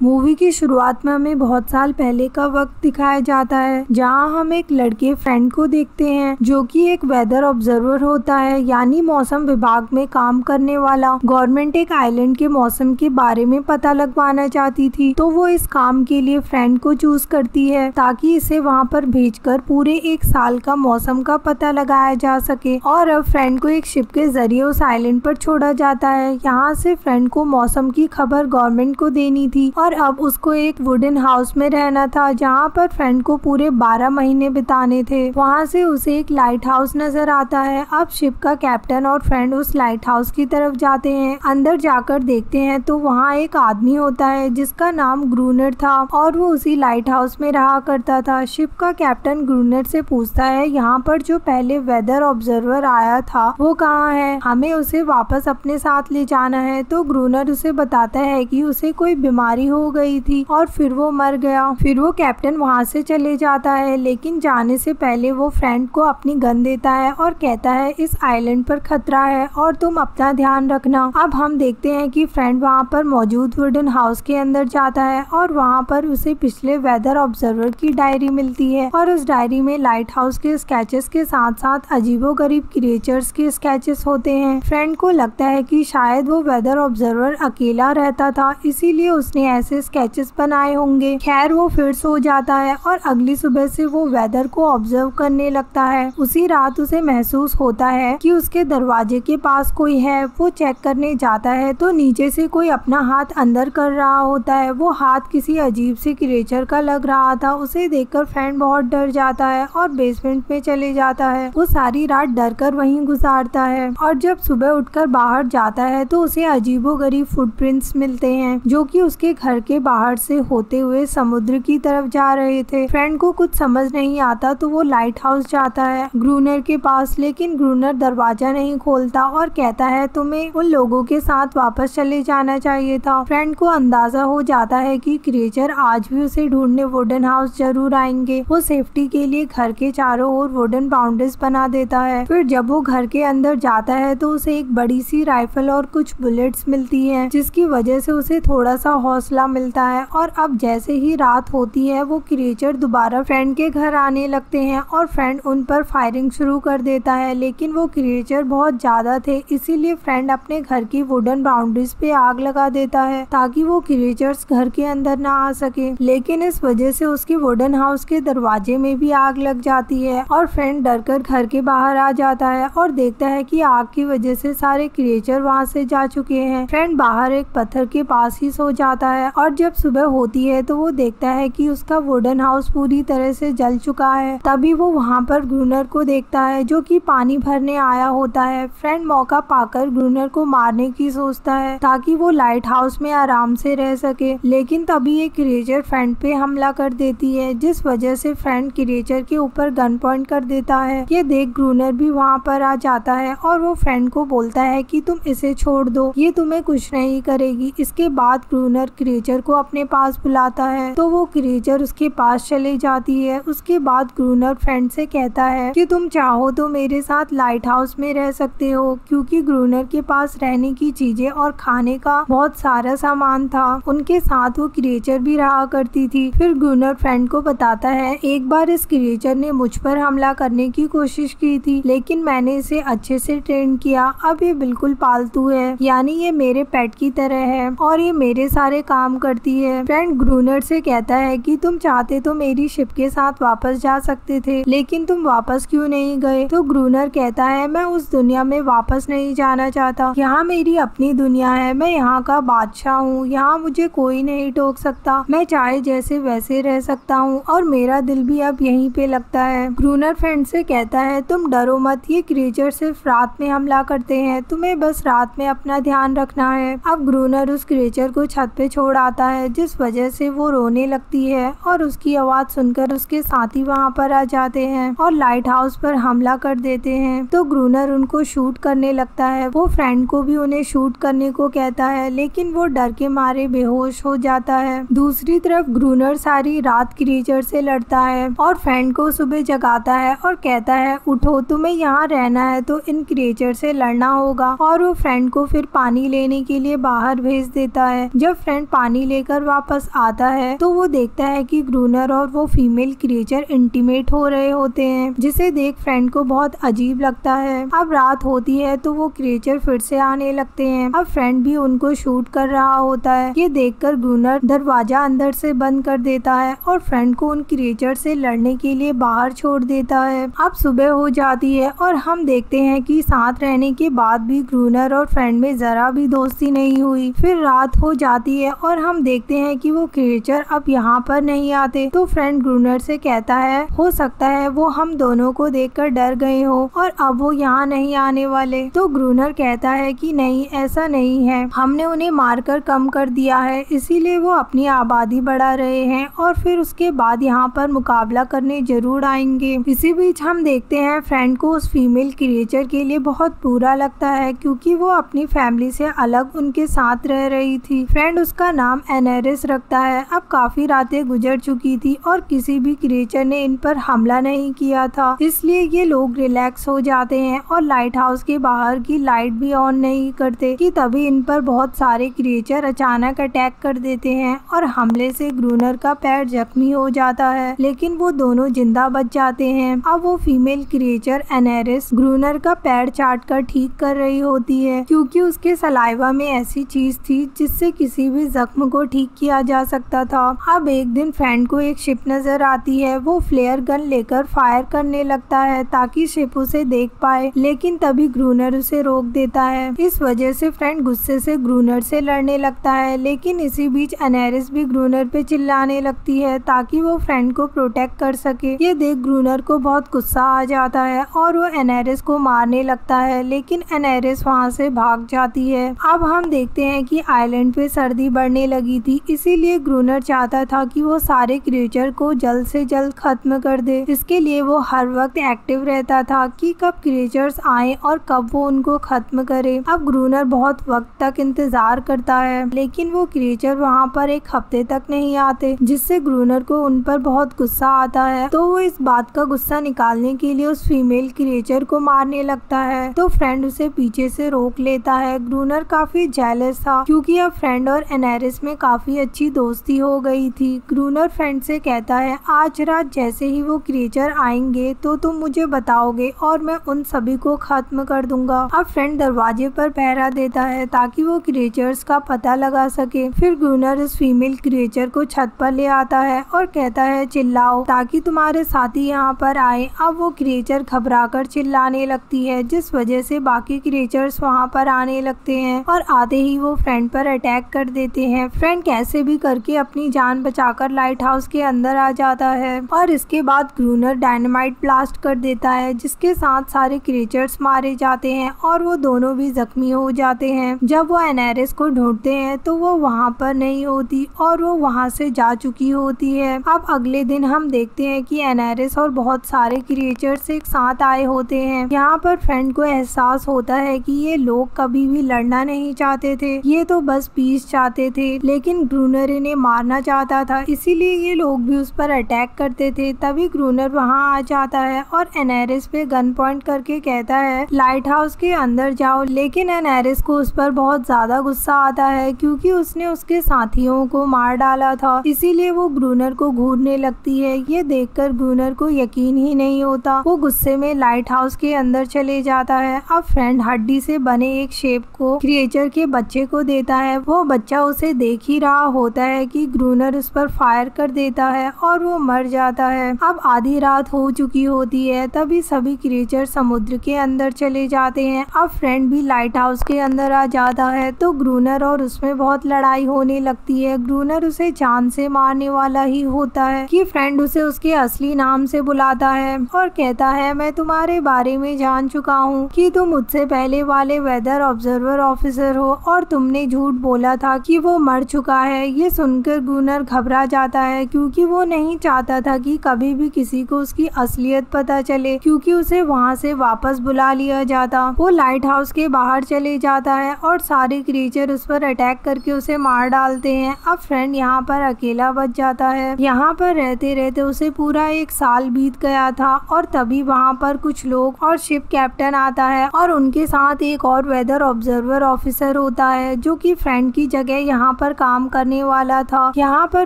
Movie की शुरुआत में हमें बहुत साल पहले का वक्त दिखाया जाता है, जहां हम एक लड़के फ्रेंड को देखते हैं जो कि एक वेदर ऑब्जर्वर होता है, यानी मौसम विभाग में काम करने वाला। गवर्नमेंट एक आइलैंड के मौसम के बारे में पता लगवाना चाहती थी, तो वो इस काम के लिए फ्रेंड को चूज करती है ताकि इसे वहां पर भेजकर पूरे एक साल का मौसम का पता लगाया जा सके। और अब फ्रेंड को एक शिप के जरिए उस आइलैंड पर छोड़ा जाता है। यहाँ से फ्रेंड को मौसम की खबर गवर्नमेंट को देनी थी और अब उसको एक वुडन हाउस में रहना था, जहाँ पर फ्रेंड को पूरे 12 महीने बिताने थे। वहाँ से उसे एक लाइट हाउस नजर आता है। अब शिप का कैप्टन और फ्रेंड उस लाइट हाउस की तरफ जाते हैं। अंदर जाकर देखते हैं तो वहाँ एक आदमी होता है जिसका नाम ग्रूनर था और वो उसी लाइट हाउस में रहा करता था। शिप का कैप्टन ग्रूनर से पूछता है यहाँ पर जो पहले वेदर ऑब्जर्वर आया था वो कहाँ है, हमें उसे वापस अपने साथ ले जाना है। तो ग्रूनर उसे बताता है कि उसे कोई बीमारी हो गई थी और फिर वो मर गया। फिर वो कैप्टन वहाँ से चले जाता है, लेकिन जाने से पहले वो फ्रेंड को अपनी गन देता है और कहता है इस आइलैंड पर खतरा है और तुम अपना ध्यान रखना। अब हम देखते हैं कि फ्रेंड वहाँ पर मौजूद वुडन हाउस के अंदर जाता है और वहाँ पर उसे पिछले वेदर ऑब्जर्वर की डायरी मिलती है और उस डायरी में लाइट हाउस के स्केचेस के साथ साथ अजीबोगरीब क्रिएचर्स के स्केचेस होते हैं। फ्रेंड को लगता है कि शायद वो वेदर ऑब्जर्वर अकेला रहता था, इसीलिए उसने ऐसे स्केचेस बनाए होंगे। खैर वो फिर सो जाता है और अगली सुबह से वो वेदर को ऑब्जर्व करने लगता है। उसी रात उसे महसूस होता है कि उसके दरवाजे के पास कोई है। वो चेक करने जाता है तो नीचे से कोई अपना हाथ अंदर कर रहा होता है। वो हाथ किसी अजीब से क्रिएचर का लग रहा था। उसे देखकर फ्रेंड बहुत डर जाता है और बेसमेंट में चले जाता है। वो सारी रात डर कर वहीं गुजारता है और जब सुबह उठकर बाहर जाता है तो उसे अजीबोगरीब फुटप्रिंट्स मिलते हैं जो कि उसके घर के बाहर से होते हुए समुद्र की तरफ जा रहे थे। फ्रेंड को कुछ समझ नहीं आता तो वो लाइट हाउस जाता है ग्रूनर के पास, लेकिन ग्रूनर दरवाजा नहीं खोलता और कहता है तुम्हें उन लोगों के साथ वापस चले जाना चाहिए था। फ्रेंड को अंदाजा हो जाता है कि क्रिएचर आज भी उसे ढूंढने वुडन हाउस जरूर आएंगे। वो सेफ्टी के लिए घर के चारों ओर वुडन बाउंड्रीज बना देता है। फिर जब वो घर के अंदर जाता है तो उसे एक बड़ी सी राइफल और कुछ बुलेट्स मिलती हैं, जिसकी वजह से उसे थोड़ा सा हौसला मिलता है। और अब जैसे ही रात होती है वो क्रिएचर दोबारा फ्रेंड के घर आने लगते हैं और फ्रेंड उन पर फायरिंग शुरू कर देता है, लेकिन वो क्रिएचर बहुत ज्यादा थे, इसीलिए फ्रेंड अपने घर की वुडन बाउंड्रीज पे आग लगा देता है ताकि वो क्रिएचर्स घर के अंदर ना आ सके। लेकिन इस वजह से उसके वुडन हाउस के दरवाजे में भी आग लग जाती है और फ्रेंड डरकर घर के बाहर आ जाता है और देखता है कि आग की वजह से सारे क्रिएचर वहाँ से जा चुके हैं। फ्रेंड बाहर एक पत्थर के पास ही सो जाता है और जब सुबह होती है तो वो देखता है कि उसका वुडन हाउस पूरी तरह से जल चुका है। तभी वो वहाँ पर ग्रूनर को देखता है जो कि पानी भरने आया होता है। फ्रेंड मौका पाकर ग्रूनर को मारने की सोचता है ताकि वो लाइट हाउस में आराम से रह सके, लेकिन तभी एक क्रिएचर फ्रेंड पे हमला कर देती है, जिस वजह से फ्रेंड क्रिएचर के ऊपर गन पॉइंट कर देता है। ये देख ग्रूनर भी वहाँ पर आ जाता है और वो फ्रेंड को बोलता है कि तुम इसे छोड़ दो, ये तुम्हें कुछ नहीं करेगी। इसके बाद ग्रूनर क्रिएचर को अपने पास बुलाता है तो वो क्रिएचर उसके पास चले जाती है। उसके बाद ग्रूनर फ्रेंड से कहता है कि तुम चाहो तो मेरे साथ लाइट हाउस में रह सकते हो, क्योंकि ग्रूनर के पास रहने की चीजें और खाने का बहुत सारा सामान था। उनके साथ वो क्रिएचर भी रहा करती थी। फिर ग्रूनर फ्रेंड को बताता है एक बार इस क्रिएचर ने मुझ पर हमला करने की कोशिश की थी, लेकिन मैंने इसे अच्छे से ट्रेन किया। अब ये बिल्कुल पालतू है, यानी ये मेरे पेट की तरह है और ये मेरे सारे काम करती है। फ्रेंड ग्रूनर से कहता है कि तुम चाहते तो मेरी शिप के साथ वापस जा सकते थे, लेकिन तुम वापस क्यों नहीं गए? तो ग्रूनर कहता है मैं उस दुनिया में वापस नहीं जाना चाहता। यहाँ मेरी अपनी दुनिया है, मैं यहाँ का बादशाह हूँ, यहाँ मुझे कोई नहीं टोक सकता। मैं चाहे जैसे वैसे रह सकता हूँ और मेरा दिल भी अब यहीं पे लगता है। ग्रूनर फ्रेंड से कहता है तुम डरो मत, ये क्रिएचर सिर्फ रात में हमला करते हैं, तुम्हें बस रात में अपना ध्यान रखना है। अब ग्रूनर उस क्रिएचर को छत पे छोड़ आता है, जिस वजह से वो रोने लगती है और उसकी आवाज सुनकर उसके साथी वहाँ पर आ जाते हैं और लाइट हाउस पर हमला कर देते हैं। तो ग्रूनर उनको शूट करने लगता है। वो फ्रेंड को भी उन्हें शूट करने को कहता है, लेकिन वो डर के मारे बेहोश हो जाता है। दूसरी तरफ ग्रूनर सारी रात क्रिएचर से लड़ता है और फ्रेंड को सुबह जगाता है और कहता है उठो, तुम्हें यहाँ रहना है तो इन क्रिएचर से लड़ना होगा। और वो फ्रेंड को फिर पानी लेने के लिए बाहर भेज देता है। जब फ्रेंड पानी पानी लेकर वापस आता है तो वो देखता है कि ग्रूनर और वो फीमेल क्रिएचर इंटीमेट हो रहे होते हैं, जिसे देख फ्रेंड को बहुत अजीब लगता है। अब रात होती है तो वो क्रिएचर फिर से आने लगते हैं। अब फ्रेंड भी उनको शूट कर रहा होता है। ये देखकर ग्रूनर दरवाजा अंदर से बंद कर देता है और फ्रेंड को उन क्रिएचर से लड़ने के लिए बाहर छोड़ देता है। अब सुबह हो जाती है और हम देखते हैं कि साथ रहने के बाद भी ग्रूनर और फ्रेंड में जरा भी दोस्ती नहीं हुई। फिर रात हो जाती है और हम देखते हैं कि वो क्रिएचर अब यहाँ पर नहीं आते। तो फ्रेंड ग्रूनर से कहता है हो सकता है वो हम दोनों को देखकर डर गए हो और अब वो यहाँ नहीं आने वाले। तो ग्रूनर कहता है कि नहीं, ऐसा नहीं है, हमने उन्हें मारकर कम कर दिया है, इसीलिए वो अपनी आबादी बढ़ा रहे हैं और फिर उसके बाद यहाँ पर मुकाबला करने जरूर आएंगे। इसी बीच हम देखते हैं फ्रेंड को उस फीमेल क्रिएचर के लिए बहुत बुरा लगता है क्योंकि वो अपनी फैमिली से अलग उनके साथ रह रही थी। फ्रेंड उसका नाम एनेरिस रखता है। अब काफी रातें गुजर चुकी थी और किसी भी क्रिएचर ने इन पर हमला नहीं किया था, इसलिए ये लोग रिलैक्स हो जाते हैं और लाइट हाउस के बाहर की लाइट भी ऑन नहीं करते कि तभी इन पर बहुत सारे क्रिएचर अचानक अटैक कर देते हैं और हमले से ग्रूनर का पैर जख्मी हो जाता है, लेकिन वो दोनों जिंदा बच जाते हैं। अब वो फीमेल क्रिएचर एनेरिस ग्रूनर का पैर चाट कर ठीक कर रही होती है क्योंकि उसके सलाइवा में ऐसी चीज थी जिससे किसी भी जख्म को ठीक किया जा सकता था। अब एक दिन फ्रेंड को एक शिप नजर आती है। वो फ्लेयर गन लेकर फायर करने लगता है ताकि शिप उसे देख पाए, लेकिन तभी ग्रूनर उसे रोक देता है। इस वजह से फ्रेंड गुस्से से ग्रूनर से लड़ने लगता है, लेकिन इसी बीच एनेरिस भी ग्रूनर पे चिल्लाने लगती है ताकि वो फ्रेंड को प्रोटेक्ट कर सके। ये देख ग्रूनर को बहुत गुस्सा आ जाता है और वो एनेरिस को मारने लगता है, लेकिन एनेरिस वहाँ से भाग जाती है। अब हम देखते हैं कि आइलैंड पे सर्दी बढ़ने लगी थी, इसीलिए ग्रूनर चाहता था कि वो सारे क्रिएचर को जल्द से जल्द खत्म कर दे। इसके लिए वो हर वक्त एक्टिव रहता था कि कब क्रिएचर्स आए और कब वो उनको खत्म करे। अब ग्रूनर बहुत वक्त तक इंतजार करता है, लेकिन वो क्रिएचर वहाँ पर एक हफ्ते तक नहीं आते, जिससे ग्रूनर को उन पर बहुत गुस्सा आता है। तो वो इस बात का गुस्सा निकालने के लिए उस फीमेल क्रिएचर को मारने लगता है। तो फ्रेंड उसे पीछे से रोक लेता है। ग्रूनर काफी जेलस था क्योंकि अब फ्रेंड और एनेरिस में काफी अच्छी दोस्ती हो गई थी। ग्रूनर फ्रेंड से कहता है आज रात जैसे ही वो क्रिएचर आएंगे तो तुम मुझे बताओगे और मैं उन सभी को खत्म कर दूंगा। अब फ्रेंड दरवाजे पर पहरा देता है ताकि वो क्रिएचर्स का पता लगा सके। फिर ग्रूनर उस फीमेल क्रिएचर को छत पर ले आता है और कहता है चिल्लाओ ताकि तुम्हारे साथी यहाँ पर आए। अब वो क्रिएचर घबराकर चिल्लाने लगती है, जिस वजह से बाकी क्रिएचर्स वहाँ पर आने लगते हैं और आते ही वो फ्रेंड पर अटैक कर देते हैं। फ्रेंड कैसे भी करके अपनी जान बचाकर लाइट हाउस के अंदर आ जाता है और इसके बाद ग्रूनर डायनामाइट ब्लास्ट कर देता है, जिसके साथ सारे क्रिएचर्स मारे जाते हैं और वो दोनों भी जख्मी हो जाते हैं। जब वो एनेरिस को ढूंढते हैं तो वो वहाँ पर नहीं होती और वो वहाँ से जा चुकी होती है। अब अगले दिन हम देखते हैं कि एनेरिस और बहुत सारे क्रिएचर्स एक साथ आए होते हैं। यहाँ पर फ्रेंड को एहसास होता है कि ये लोग कभी भी लड़ना नहीं चाहते थे, ये तो बस पीस चाहते थे, लेकिन ग्रूनर इन्हें मारना चाहता था, इसीलिए ये लोग भी उस पर अटैक करते थे। तभी ग्रूनर वहाँ आ जाता है और एनेरिस पे गन पॉइंट करके कहता है लाइट हाउस के अंदर जाओ, लेकिन एनेरिस को उस पर बहुत ज्यादा गुस्सा आता है क्योंकि उसने उसके साथियों को मार डाला था, इसीलिए वो ग्रूनर को घूरने लगती है। ये देखकर ग्रूनर को यकीन ही नहीं होता। वो गुस्से में लाइट हाउस के अंदर चले जाता है। अब फ्रेंड हड्डी से बने एक शेप को क्रिएचर के बच्चे को देता है। वो बच्चा उसे देख ही रहा होता है कि ग्रूनर उस पर फायर कर देता है और वो मर जाता है। अब आधी रात हो चुकी होती है, तभी सभी क्रिएचर समुद्र के अंदर चले जाते हैं। अब फ्रेंड भी लाइट हाउस के अंदर आ जाता है तो ग्रूनर और उसमें बहुत लड़ाई होने लगती है। ग्रूनर उसे जान से मारने वाला ही होता है कि फ्रेंड उसे उसके असली नाम से बुलाता है और कहता है मैं तुम्हारे बारे में जान चुका हूँ कि तुम मुझसे पहले वाले वेदर ऑब्जर्वर ऑफिसर हो और तुमने झूठ बोला था कि वो मर चुका है। ये सुनकर ग्रूनर घबरा जाता है क्योंकि वो नहीं चाहता था कि कभी भी किसी को उसकी असलियत पता चले, क्योंकि उसे वहाँ से वापस बुला लिया जाता। वो लाइट हाउस के बाहर चले जाता है और सारे क्रिएचर उस पर अटैक करके उसे मार डालते हैं। अब फ्रेंड यहाँ पर अकेला बच जाता है। यहाँ पर रहते रहते उसे पूरा 1 साल बीत गया था और तभी वहाँ पर कुछ लोग और शिप कैप्टन आता है और उनके साथ एक और वेदर ऑब्जर्वर ऑफिसर होता है जो कि फ्रेंड की जगह यहाँ पर पर काम करने वाला था। यहाँ पर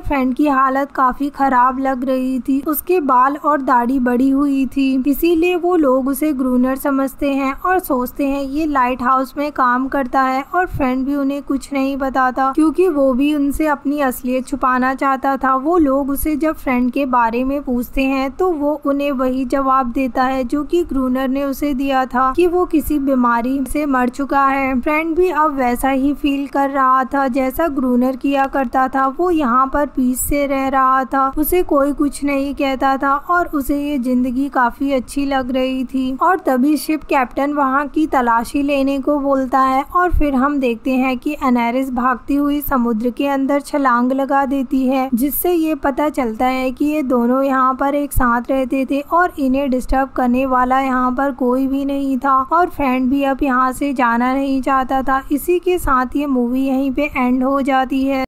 फ्रेंड की हालत काफी खराब लग रही थी, उसके बाल और दाढ़ी बड़ी हुई थी, इसीलिए वो लोग उसे ग्रूनर समझते हैं और सोचते हैं ये लाइट हाउस में काम करता है। और फ्रेंड भी उन्हें कुछ नहीं बताता क्योंकि वो भी उनसे अपनी असलियत छुपाना चाहता था। वो लोग उसे जब फ्रेंड के बारे में पूछते हैं तो वो उन्हें वही जवाब देता है जो कि ग्रूनर ने उसे दिया था कि वो किसी बीमारी से मर चुका है। फ्रेंड भी अब वैसा ही फील कर रहा था जैसा ग्रूनर किया करता था। वो यहाँ पर पीस से रह रहा था, उसे कोई कुछ नहीं कहता था और उसे ये जिंदगी काफी अच्छी लग रही थी। और तभी शिप कैप्टन वहाँ की तलाशी लेने को बोलता है और फिर हम देखते हैं कि एनेरिस भागती हुई समुद्र के अंदर छलांग लगा देती है, जिससे ये पता चलता है कि ये दोनों यहाँ पर एक साथ रहते थे और इन्हें डिस्टर्ब करने वाला यहाँ पर कोई भी नहीं था। और फ्रेंड भी अब यहाँ से जाना नहीं चाहता था। इसी के साथ ये मूवी यहीं पे एंड हो जाती है।